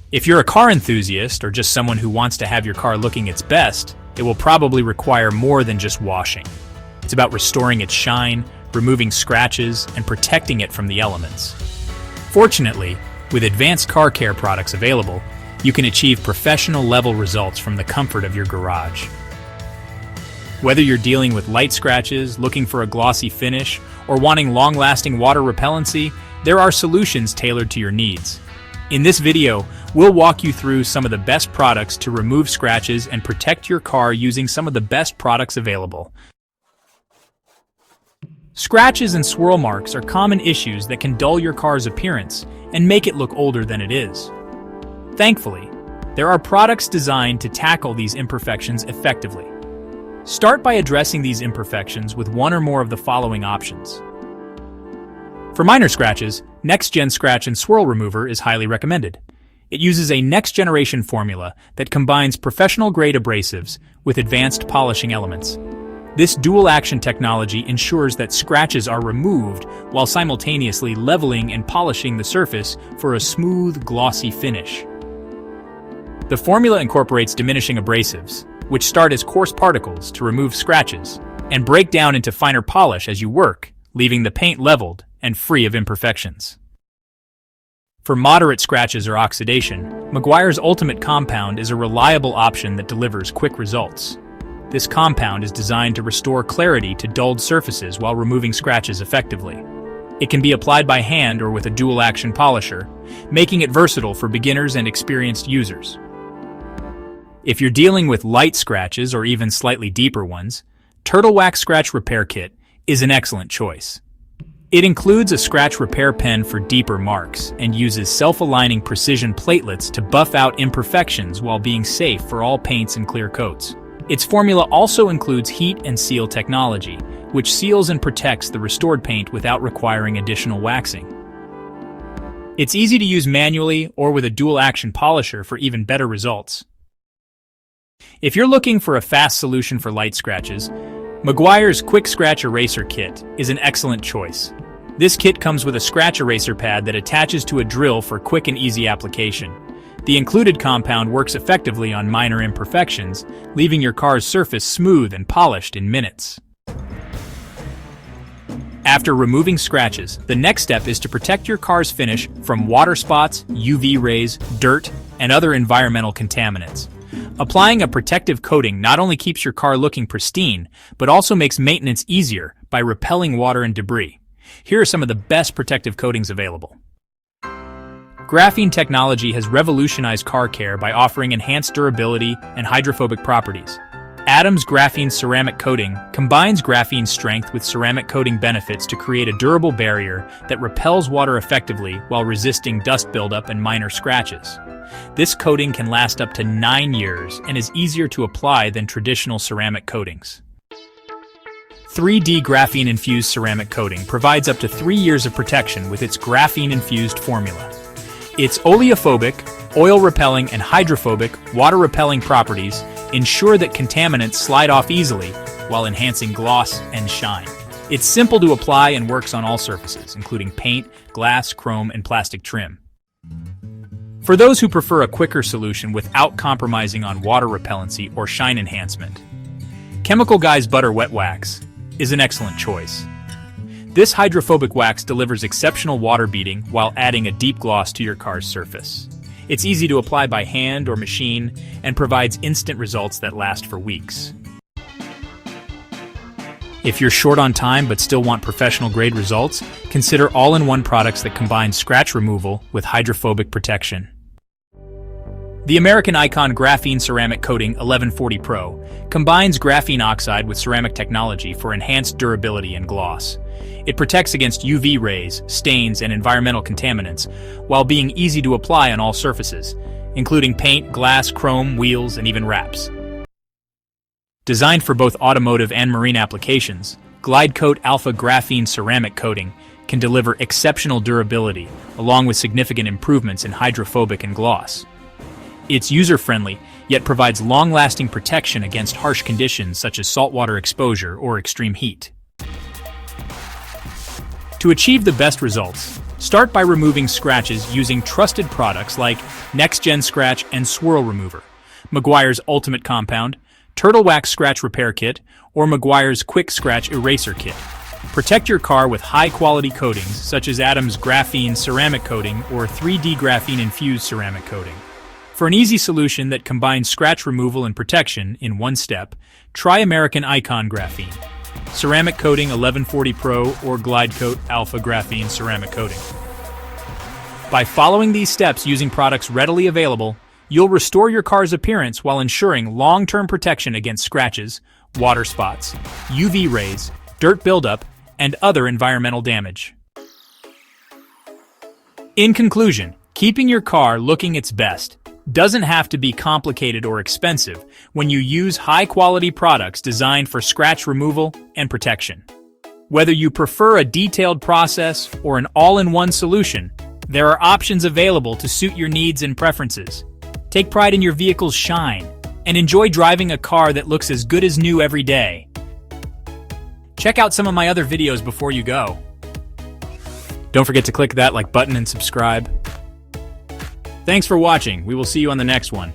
If you're a car enthusiast or just someone who wants to have your car looking its best, it will probably require more than just washing. It's about restoring its shine, removing scratches, and protecting it from the elements. Fortunately, with advanced car care products available, you can achieve professional-level results from the comfort of your garage. Whether you're dealing with light scratches, looking for a glossy finish, or wanting long-lasting water repellency, there are solutions tailored to your needs. In this video, we'll walk you through some of the best products to remove scratches and protect your car using some of the best products available. Scratches and swirl marks are common issues that can dull your car's appearance and make it look older than it is. Thankfully, there are products designed to tackle these imperfections effectively. Start by addressing these imperfections with one or more of the following options. For minor scratches, NextGen Scratch and Swirl Remover is highly recommended. It uses a next-generation formula that combines professional-grade abrasives with advanced polishing elements. This dual-action technology ensures that scratches are removed while simultaneously leveling and polishing the surface for a smooth, glossy finish. The formula incorporates diminishing abrasives, which start as coarse particles to remove scratches, and break down into finer polish as you work, leaving the paint leveled and free of imperfections. For moderate scratches or oxidation, Meguiar's Ultimate Compound is a reliable option that delivers quick results. This compound is designed to restore clarity to dulled surfaces while removing scratches effectively. It can be applied by hand or with a dual-action polisher, making it versatile for beginners and experienced users. If you're dealing with light scratches or even slightly deeper ones, Turtle Wax Scratch Repair Kit is an excellent choice. It includes a scratch repair pen for deeper marks and uses self-aligning precision platelets to buff out imperfections while being safe for all paints and clear coats. Its formula also includes heat and seal technology, which seals and protects the restored paint without requiring additional waxing. It's easy to use manually or with a dual-action polisher for even better results. If you're looking for a fast solution for light scratches, Meguiar's Quick Scratch Eraser Kit is an excellent choice. This kit comes with a scratch eraser pad that attaches to a drill for quick and easy application. The included compound works effectively on minor imperfections, leaving your car's surface smooth and polished in minutes. After removing scratches, the next step is to protect your car's finish from water spots, UV rays, dirt, and other environmental contaminants. Applying a protective coating not only keeps your car looking pristine, but also makes maintenance easier by repelling water and debris. Here are some of the best protective coatings available. Graphene technology has revolutionized car care by offering enhanced durability and hydrophobic properties. Adams Graphene Ceramic Coating combines graphene strength with ceramic coating benefits to create a durable barrier that repels water effectively while resisting dust buildup and minor scratches. This coating can last up to 9 years and is easier to apply than traditional ceramic coatings. 3D Graphene-Infused Ceramic Coating provides up to 3 years of protection with its graphene-infused formula. Its oleophobic, oil-repelling, and hydrophobic, water-repelling properties ensure that contaminants slide off easily while enhancing gloss and shine. It's simple to apply and works on all surfaces, including paint, glass, chrome, and plastic trim. For those who prefer a quicker solution without compromising on water repellency or shine enhancement, Chemical Guys Butter Wet Wax is an excellent choice. This hydrophobic wax delivers exceptional water beading while adding a deep gloss to your car's surface. It's easy to apply by hand or machine and provides instant results that last for weeks. If you're short on time but still want professional-grade results, consider all-in-one products that combine scratch removal with hydrophobic protection. The American Icon Graphene Ceramic Coating 1140 Pro combines graphene oxide with ceramic technology for enhanced durability and gloss. It protects against UV rays, stains, and environmental contaminants, while being easy to apply on all surfaces, including paint, glass, chrome, wheels, and even wraps. Designed for both automotive and marine applications, GlideCoat Alpha Graphene Ceramic Coating can deliver exceptional durability, along with significant improvements in hydrophobic and gloss. It's user-friendly, yet provides long-lasting protection against harsh conditions such as saltwater exposure or extreme heat. To achieve the best results, Start by removing scratches using trusted products like Next Gen Scratch and Swirl Remover, Meguiar's Ultimate Compound, Turtle Wax Scratch Repair Kit, or Meguiar's Quick Scratch Eraser Kit. Protect your car with high-quality coatings such as Adams Graphene Ceramic Coating or 3D Graphene Infused Ceramic Coating. For an easy solution that combines scratch removal and protection in one step, try American Icon Graphene, Ceramic Coating 1140 Pro, or Glide Coat Alpha Graphene Ceramic Coating. By following these steps using products readily available, you'll restore your car's appearance while ensuring long-term protection against scratches, water spots, UV rays, dirt buildup, and other environmental damage. In conclusion, keeping your car looking its best doesn't have to be complicated or expensive when you use high-quality products designed for scratch removal and protection. Whether you prefer a detailed process or an all-in-one solution, there are options available to suit your needs and preferences. Take pride in your vehicle's shine and enjoy driving a car that looks as good as new every day. Check out some of my other videos before you go. Don't forget to click that like button and subscribe. Thanks for watching. We will see you on the next one.